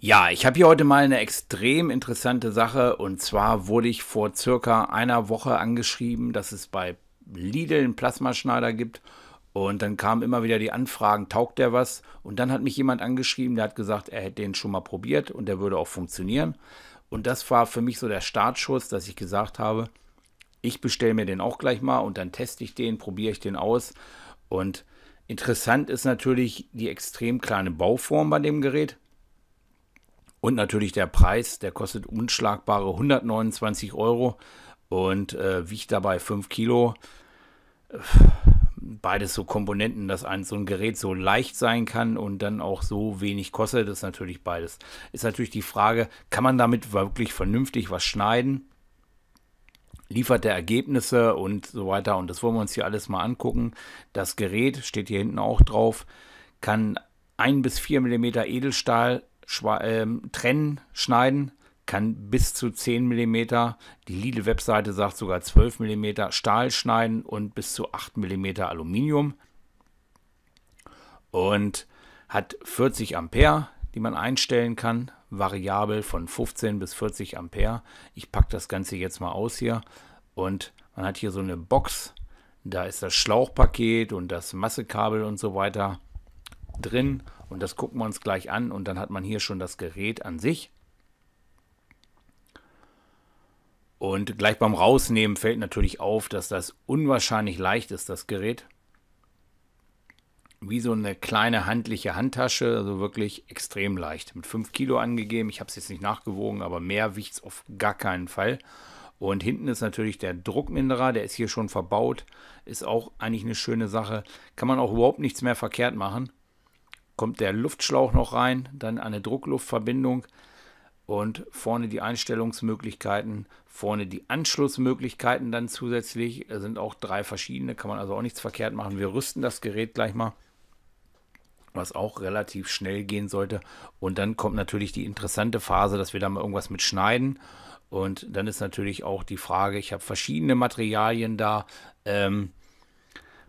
Ja, ich habe hier heute mal eine extrem interessante Sache, und zwar wurde ich vor circa einer Woche angeschrieben, dass es bei Lidl einen Plasmaschneider gibt, und dann kamen immer wieder die Anfragen, taugt der was? Und dann hat mich jemand angeschrieben, der hat gesagt, er hätte den schon mal probiert und der würde auch funktionieren. Und das war für mich so der Startschuss, dass ich gesagt habe, ich bestelle mir den auch gleich mal und dann teste ich den, probiere ich den aus. Und interessant ist natürlich die extrem kleine Bauform bei dem Gerät. Und natürlich der Preis, der kostet unschlagbare 129 Euro und wiegt dabei 5 Kilo. Beides so Komponenten, dass so ein Gerät so leicht sein kann und dann auch so wenig kostet, ist natürlich beides. Ist natürlich die Frage, kann man damit wirklich vernünftig was schneiden? Liefert der Ergebnisse und so weiter? Und das wollen wir uns hier alles mal angucken. Das Gerät, steht hier hinten auch drauf, kann 1 bis 4 mm Edelstahl trennen, schneiden, kann bis zu 10 mm, die Lidl-Webseite sagt sogar 12 mm Stahl schneiden und bis zu 8 mm Aluminium, und hat 40 Ampere, die man einstellen kann, variabel von 15 bis 40 Ampere. Ich packe das Ganze jetzt mal aus hier, und man hat hier so eine Box, da ist das Schlauchpaket und das Massekabel und so weiter drin, und das gucken wir uns gleich an, und dann hat man hier schon das Gerät an sich. Und gleich beim Rausnehmen fällt natürlich auf, dass das unwahrscheinlich leicht ist, das Gerät. Wie so eine kleine handliche Handtasche, also wirklich extrem leicht. Mit 5 Kilo angegeben, ich habe es jetzt nicht nachgewogen, aber mehr wiegt es auf gar keinen Fall. Und hinten ist natürlich der Druckminderer, der ist hier schon verbaut, ist auch eigentlich eine schöne Sache. Kann man auch überhaupt nichts mehr verkehrt machen. Kommt der Luftschlauch noch rein, dann eine Druckluftverbindung und vorne die Einstellungsmöglichkeiten, vorne die Anschlussmöglichkeiten dann zusätzlich. Es sind auch 3 verschiedene, kann man also auch nichts verkehrt machen. Wir rüsten das Gerät gleich mal, was auch relativ schnell gehen sollte. Und dann kommt natürlich die interessante Phase, dass wir da mal irgendwas mit schneiden. Und dann ist natürlich auch die Frage, ich habe verschiedene Materialien da.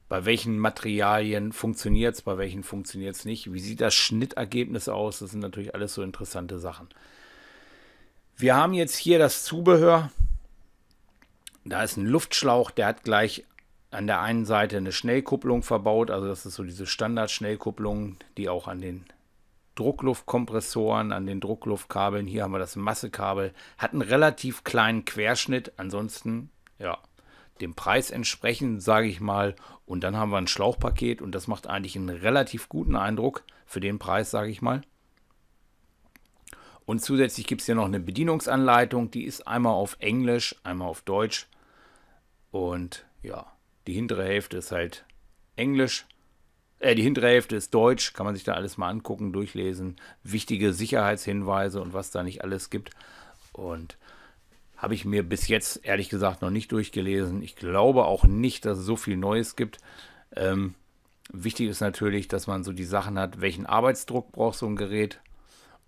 Bei welchen Materialien funktioniert es, bei welchen funktioniert es nicht? Wie sieht das Schnittergebnis aus? Das sind natürlich alles so interessante Sachen. Wir haben jetzt hier das Zubehör. Da ist ein Luftschlauch, der hat gleich an der einen Seite eine Schnellkupplung verbaut. Also das ist so diese Standard-Schnellkupplung, die auch an den Druckluftkompressoren, an den Druckluftkabeln. Hier haben wir das Massekabel. Hat einen relativ kleinen Querschnitt. Ansonsten, ja, dem Preis entsprechend, sage ich mal. Und dann haben wir ein Schlauchpaket, und das macht eigentlich einen relativ guten Eindruck für den Preis, sage ich mal. Und zusätzlich gibt es hier noch eine Bedienungsanleitung, die ist einmal auf Englisch, einmal auf Deutsch. Und ja, die hintere Hälfte ist halt Englisch. Die hintere Hälfte ist Deutsch, kann man sich da alles mal angucken, durchlesen. Wichtige Sicherheitshinweise und was da nicht alles gibt. Und habe ich mir bis jetzt ehrlich gesagt noch nicht durchgelesen. Ich glaube auch nicht, dass es so viel Neues gibt. Wichtig ist natürlich, dass man so die Sachen hat, welchen Arbeitsdruck braucht so ein Gerät,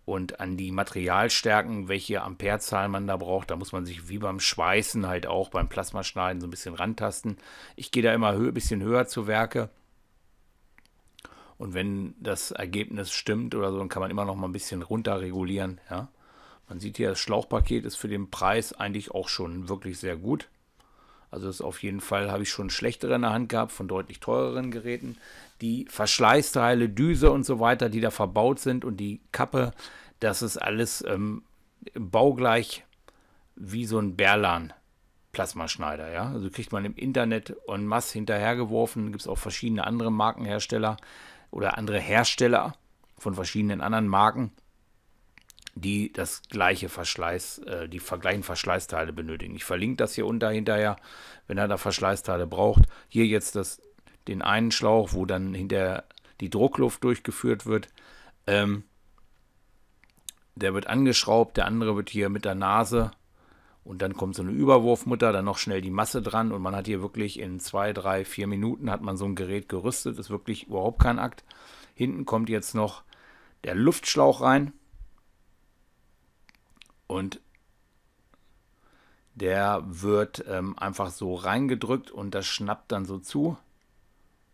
und an die Materialstärken, welche Amperezahl man da braucht. Da muss man sich wie beim Schweißen halt auch beim Plasmaschneiden so ein bisschen rantasten. Ich gehe da immer ein bisschen höher zu Werke. Und wenn das Ergebnis stimmt oder so, dann kann man immer noch mal ein bisschen runter regulieren. Ja. Man sieht hier, das Schlauchpaket ist für den Preis eigentlich auch schon wirklich sehr gut. Also das ist auf jeden Fall, habe ich schon schlechtere in der Hand gehabt von deutlich teureren Geräten. Die Verschleißteile, Düse und so weiter, die da verbaut sind, und die Kappe, das ist alles baugleich wie so ein Berlan Plasmaschneider. Ja? Also kriegt man im Internet en masse hinterhergeworfen. Gibt es auch verschiedene andere Markenhersteller oder andere Hersteller von verschiedenen anderen Marken, die das gleiche die gleichen Verschleißteile benötigen. Ich verlinke das hier unter hinterher, wenn er da Verschleißteile braucht. Hier jetzt den einen Schlauch, wo dann hinterher die Druckluft durchgeführt wird. Der wird angeschraubt, der andere wird hier mit der Nase, und dann kommt so eine Überwurfmutter, dann noch schnell die Masse dran, und man hat hier wirklich in 2, 3, 4 Minuten hat man so ein Gerät gerüstet. Ist wirklich überhaupt kein Akt. Hinten kommt jetzt noch der Luftschlauch rein. Und der wird einfach so reingedrückt, und das schnappt dann so zu.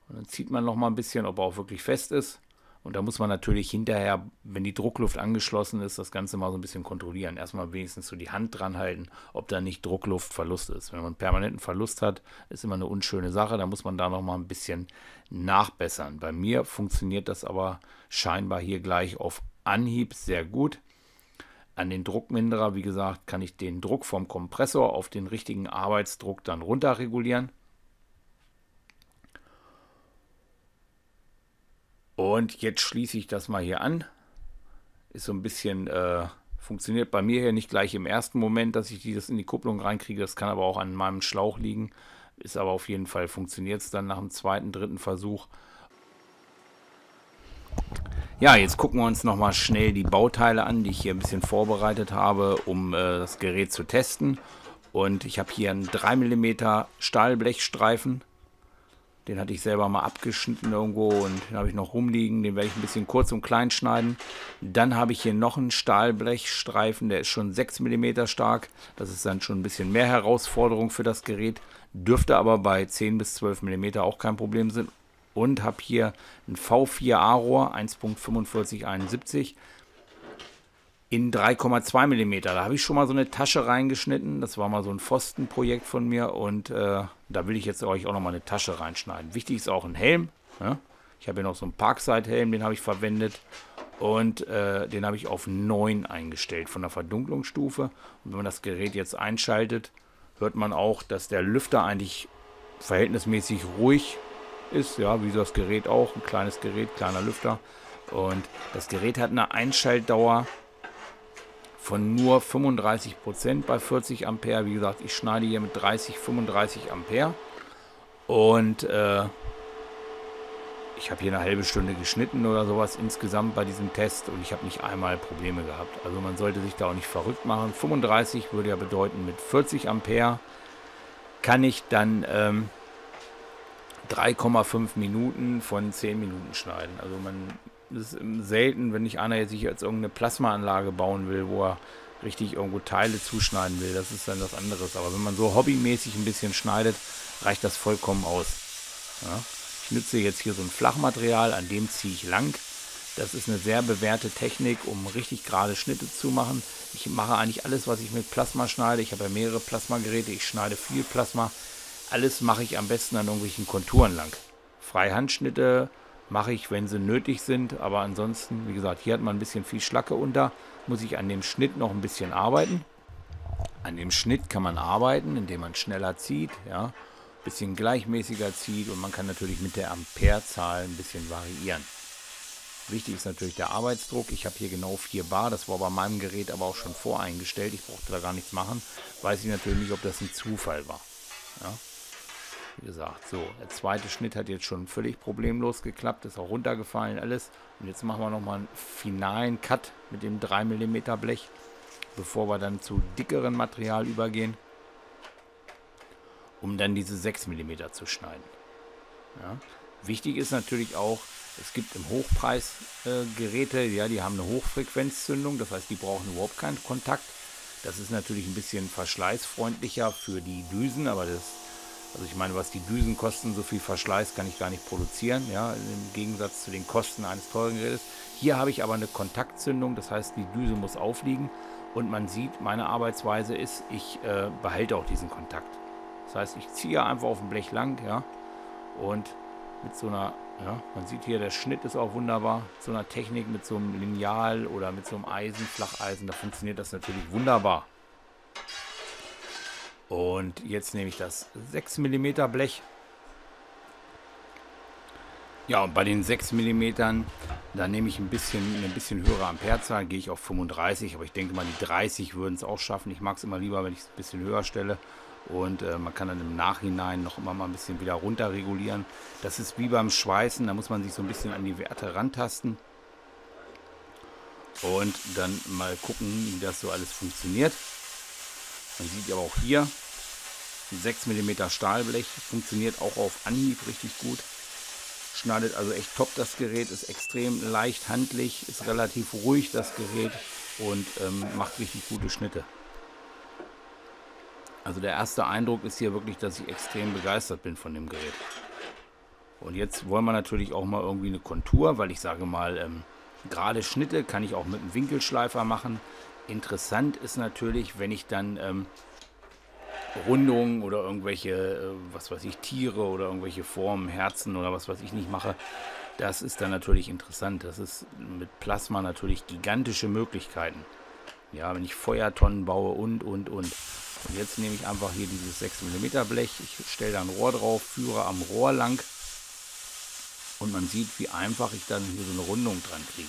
Und dann zieht man noch mal ein bisschen, ob er auch wirklich fest ist. Und da muss man natürlich hinterher, wenn die Druckluft angeschlossen ist, das Ganze mal so ein bisschen kontrollieren. Erstmal wenigstens so die Hand dran halten, ob da nicht Druckluftverlust ist. Wenn man einen permanenten Verlust hat, ist immer eine unschöne Sache. Da muss man da nochmal ein bisschen nachbessern. Bei mir funktioniert das aber scheinbar hier gleich auf Anhieb sehr gut. An den Druckminderer, wie gesagt, kann ich den Druck vom Kompressor auf den richtigen Arbeitsdruck dann runter regulieren. Und jetzt schließe ich das mal hier an. Ist so ein bisschen, funktioniert bei mir hier nicht gleich im ersten Moment, dass ich das in die Kupplung reinkriege. Das kann aber auch an meinem Schlauch liegen. Ist aber auf jeden Fall, funktioniert es dann nach dem zweiten, dritten Versuch. Ja, jetzt gucken wir uns nochmal schnell die Bauteile an, die ich hier ein bisschen vorbereitet habe, um das Gerät zu testen. Und ich habe hier einen 3 mm Stahlblechstreifen. Den hatte ich selber mal abgeschnitten irgendwo und den habe ich noch rumliegen. Den werde ich ein bisschen kurz und klein schneiden. Dann habe ich hier noch einen Stahlblechstreifen, der ist schon 6 mm stark. Das ist dann schon ein bisschen mehr Herausforderung für das Gerät. Dürfte aber bei 10 bis 12 mm auch kein Problem sein. Und habe hier ein V4A-Rohr 1.4571 in 3,2 mm. Da habe ich schon mal so eine Tasche reingeschnitten. Das war mal so ein Pfostenprojekt von mir und da will ich jetzt euch auch noch mal eine Tasche reinschneiden. Wichtig ist auch ein Helm. Ja? Ich habe hier noch so einen Parkside-Helm, den habe ich verwendet und den habe ich auf 9 eingestellt von der Verdunklungsstufe. Und wenn man das Gerät jetzt einschaltet, hört man auch, dass der Lüfter eigentlich verhältnismäßig ruhig ist. Ja, wie so das Gerät auch. Ein kleines Gerät, kleiner Lüfter. Und das Gerät hat eine Einschaltdauer von nur 35% bei 40 Ampere. Wie gesagt, ich schneide hier mit 35 Ampere. Und ich habe hier eine halbe Stunde geschnitten oder sowas insgesamt bei diesem Test. Und ich habe nicht einmal Probleme gehabt. Also man sollte sich da auch nicht verrückt machen. 35 würde ja bedeuten, mit 40 Ampere kann ich dann 3,5 Minuten von 10 Minuten schneiden. Also das ist selten, wenn nicht einer jetzt sich jetzt irgendeine Plasmaanlage bauen will, wo er richtig irgendwo Teile zuschneiden will. Das ist dann was anderes. Aber wenn man so hobbymäßig ein bisschen schneidet, reicht das vollkommen aus. Ja? Ich nutze jetzt hier so ein Flachmaterial, an dem ziehe ich lang. Das ist eine sehr bewährte Technik, um richtig gerade Schnitte zu machen. Ich mache eigentlich alles, was ich mit Plasma schneide. Ich habe ja mehrere Plasmageräte, ich schneide viel Plasma. Alles mache ich am besten an irgendwelchen Konturen lang. Freihandschnitte mache ich, wenn sie nötig sind, aber ansonsten, wie gesagt, hier hat man ein bisschen viel Schlacke unter, muss ich an dem Schnitt noch ein bisschen arbeiten. An dem Schnitt kann man arbeiten, indem man schneller zieht, ja, ein bisschen gleichmäßiger zieht und man kann natürlich mit der Amperezahl ein bisschen variieren. Wichtig ist natürlich der Arbeitsdruck. Ich habe hier genau 4 Bar, das war bei meinem Gerät aber auch schon voreingestellt. Ich brauchte da gar nichts machen. Weiß ich natürlich nicht, ob das ein Zufall war. Ja. Wie gesagt, so, der zweite Schnitt hat jetzt schon völlig problemlos geklappt, ist auch runtergefallen alles. Und jetzt machen wir nochmal einen finalen Cut mit dem 3 mm Blech, bevor wir dann zu dickeren Material übergehen, um dann diese 6 mm zu schneiden. Ja. Wichtig ist natürlich auch, es gibt im Hochpreis Geräte, ja, die haben eine Hochfrequenzzündung, das heißt, die brauchen überhaupt keinen Kontakt. Das ist natürlich ein bisschen verschleißfreundlicher für die Düsen, aber also ich meine, was die Düsen kosten, so viel Verschleiß kann ich gar nicht produzieren, ja, im Gegensatz zu den Kosten eines teuren Gerätes. Hier habe ich aber eine Kontaktzündung, das heißt, die Düse muss aufliegen und man sieht, meine Arbeitsweise ist, ich behalte auch diesen Kontakt. Das heißt, ich ziehe einfach auf dem Blech lang, ja, und mit so einer, ja, man sieht hier, der Schnitt ist auch wunderbar, so einer Technik mit so einem Lineal oder mit so einem Eisen, Flacheisen, da funktioniert das natürlich wunderbar. Und jetzt nehme ich das 6 mm Blech. Ja, und bei den 6 mm, da nehme ich eine bisschen höhere Amperezahl, gehe ich auf 35, aber ich denke mal, die 30 würden es auch schaffen. Ich mag es immer lieber, wenn ich es ein bisschen höher stelle. Und man kann dann im Nachhinein noch immer mal ein bisschen wieder runter regulieren. Das ist wie beim Schweißen, da muss man sich so ein bisschen an die Werte rantasten. Und dann mal gucken, wie das so alles funktioniert. Man sieht aber auch hier, 6 mm Stahlblech funktioniert auch auf Anhieb richtig gut. Schneidet also echt top das Gerät, ist extrem leicht handlich, ist relativ ruhig das Gerät und macht richtig gute Schnitte. Also der erste Eindruck ist hier wirklich, dass ich extrem begeistert bin von dem Gerät. Und jetzt wollen wir natürlich auch mal irgendwie eine Kontur, weil ich sage mal, gerade Schnitte kann ich auch mit einem Winkelschleifer machen. Interessant ist natürlich, wenn ich dann Rundungen oder irgendwelche, was weiß ich, Tiere oder irgendwelche Formen, Herzen oder was weiß ich nicht mache. Das ist dann natürlich interessant. Das ist mit Plasma natürlich gigantische Möglichkeiten. Ja, wenn ich Feuertonnen baue und. Und jetzt nehme ich einfach hier dieses 6 mm Blech. Ich stelle da ein Rohr drauf, führe am Rohr lang. Und man sieht, wie einfach ich dann hier so eine Rundung dran kriege.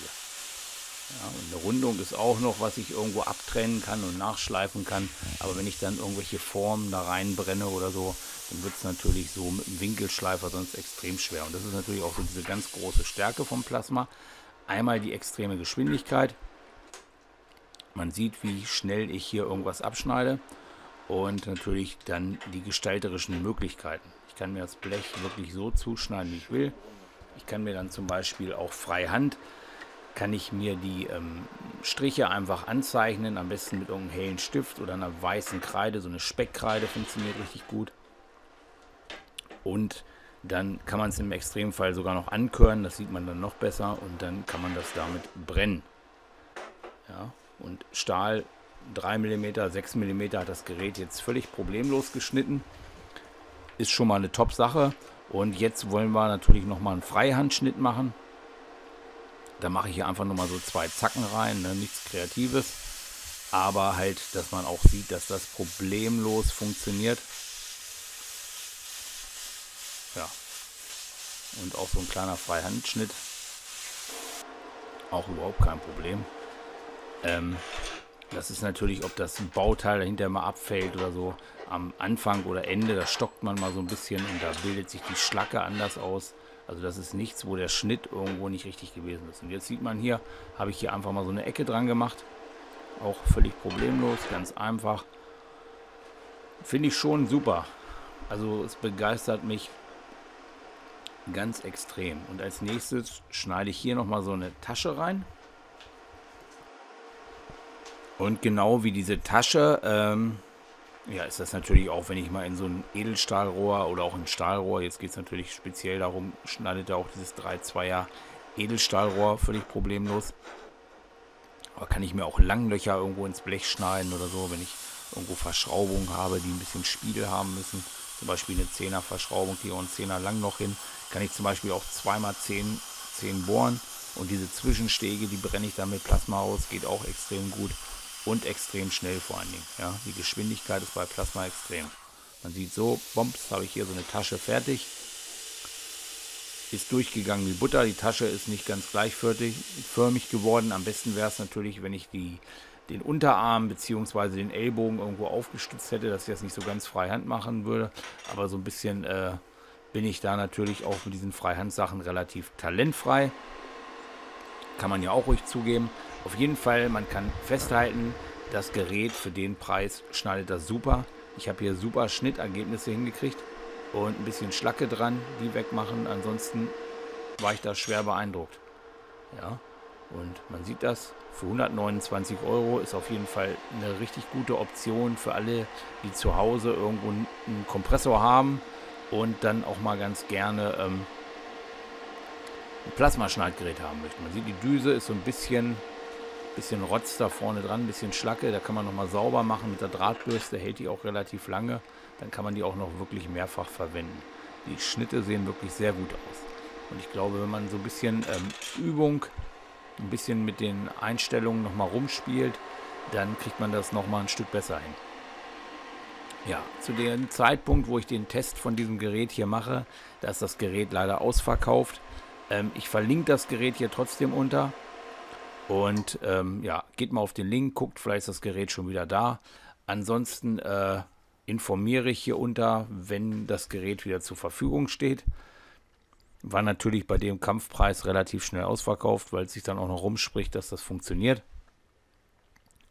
Ja, und eine Rundung ist auch noch, was ich irgendwo abtrennen kann und nachschleifen kann. Aber wenn ich dann irgendwelche Formen da reinbrenne oder so, dann wird es natürlich so mit dem Winkelschleifer sonst extrem schwer. Und das ist natürlich auch so diese ganz große Stärke vom Plasma. Einmal die extreme Geschwindigkeit. Man sieht, wie schnell ich hier irgendwas abschneide. Und natürlich dann die gestalterischen Möglichkeiten. Ich kann mir das Blech wirklich so zuschneiden, wie ich will. Ich kann mir dann zum Beispiel auch freihand, kann ich mir die Striche einfach anzeichnen, am besten mit irgendeinem hellen Stift oder einer weißen Kreide, so eine Speckkreide funktioniert richtig gut. Und dann kann man es im Extremfall sogar noch ankörnen, das sieht man dann noch besser und dann kann man das damit brennen. Ja, und Stahl 3 mm, 6 mm hat das Gerät jetzt völlig problemlos geschnitten. Ist schon mal eine Top-Sache. Und jetzt wollen wir natürlich nochmal einen Freihandschnitt machen. Da mache ich hier einfach nochmal so 2 Zacken rein, ne? Nichts Kreatives. Aber halt, dass man auch sieht, dass das problemlos funktioniert. Ja. Und auch so ein kleiner Freihandschnitt. Auch überhaupt kein Problem. Das ist natürlich, ob das ein Bauteil dahinter mal abfällt oder so. Am Anfang oder Ende, da stockt man mal so ein bisschen und da bildet sich die Schlacke anders aus. Also das ist nichts, wo der Schnitt irgendwo nicht richtig gewesen ist. Und jetzt sieht man hier, habe ich hier einfach mal so eine Ecke dran gemacht. Auch völlig problemlos, ganz einfach. Finde ich schon super. Also es begeistert mich ganz extrem. Und als nächstes schneide ich hier nochmal so eine Tasche rein. Und genau wie diese Tasche, ja, ist das natürlich auch, wenn ich mal in so ein Edelstahlrohr oder auch ein Stahlrohr, jetzt geht es natürlich speziell darum, schneidet er auch dieses 3-2er Edelstahlrohr völlig problemlos. Aber kann ich mir auch Langlöcher irgendwo ins Blech schneiden oder so, wenn ich irgendwo Verschraubungen habe, die ein bisschen Spiegel haben müssen. Zum Beispiel eine 10er Verschraubung, hier auch ein 10er Langloch hin. Kann ich zum Beispiel auch 2x10 bohren. Und diese Zwischenstege, die brenne ich dann mit Plasma aus, geht auch extrem gut. Und extrem schnell vor allen Dingen. Ja. Die Geschwindigkeit ist bei Plasma extrem. Man sieht so, Bombs, habe ich hier so eine Tasche fertig. Ist durchgegangen wie Butter. Die Tasche ist nicht ganz gleichförmig geworden. Am besten wäre es natürlich, wenn ich den Unterarm bzw. den Ellbogen irgendwo aufgestützt hätte, dass ich das nicht so ganz freihand machen würde. Aber so ein bisschen bin ich da natürlich auch mit diesen Freihandsachen relativ talentfrei. Kann man ja auch ruhig zugeben. Auf jeden Fall, man kann festhalten, das Gerät für den Preis schneidet das super. Ich habe hier super Schnittergebnisse hingekriegt und ein bisschen Schlacke dran, die wegmachen. Ansonsten war ich da schwer beeindruckt. Ja, und man sieht das, für 129 € ist auf jeden Fall eine richtig gute Option für alle, die zu Hause irgendwo einen Kompressor haben und dann auch mal ganz gerne ein Plasmaschneidgerät haben möchten. Man sieht, die Düse ist so ein bisschen Rotz da vorne dran, ein bisschen Schlacke. Da kann man nochmal sauber machen mit der Drahtbürste, hält die auch relativ lange. Dann kann man die auch noch wirklich mehrfach verwenden. Die Schnitte sehen wirklich sehr gut aus. Und ich glaube, wenn man so ein bisschen Übung, ein bisschen mit den Einstellungen nochmal rumspielt, dann kriegt man das nochmal ein Stück besser hin. Ja, zu dem Zeitpunkt, wo ich den Test von diesem Gerät hier mache, da ist das Gerät leider ausverkauft. Ich verlinke das Gerät hier trotzdem unter. Und ja, geht mal auf den Link, guckt, vielleicht ist das Gerät schon wieder da. Ansonsten informiere ich hier unter, wenn das Gerät wieder zur Verfügung steht. War natürlich bei dem Kampfpreis relativ schnell ausverkauft, weil es sich dann auch noch rumspricht, dass das funktioniert.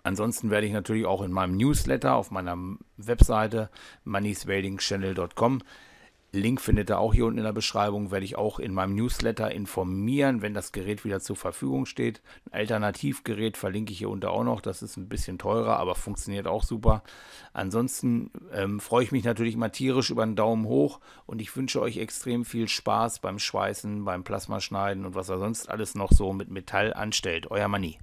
Ansonsten werde ich natürlich auch in meinem Newsletter auf meiner Webseite moneysweldingchannel.com Link findet ihr auch hier unten in der Beschreibung, werde ich auch in meinem Newsletter informieren, wenn das Gerät wieder zur Verfügung steht. Ein Alternativgerät verlinke ich hier unten auch noch, das ist ein bisschen teurer, aber funktioniert auch super. Ansonsten freue ich mich natürlich mal tierisch über einen Daumen hoch und ich wünsche euch extrem viel Spaß beim Schweißen, beim Plasmaschneiden und was er sonst alles noch so mit Metall anstellt. Euer Manni.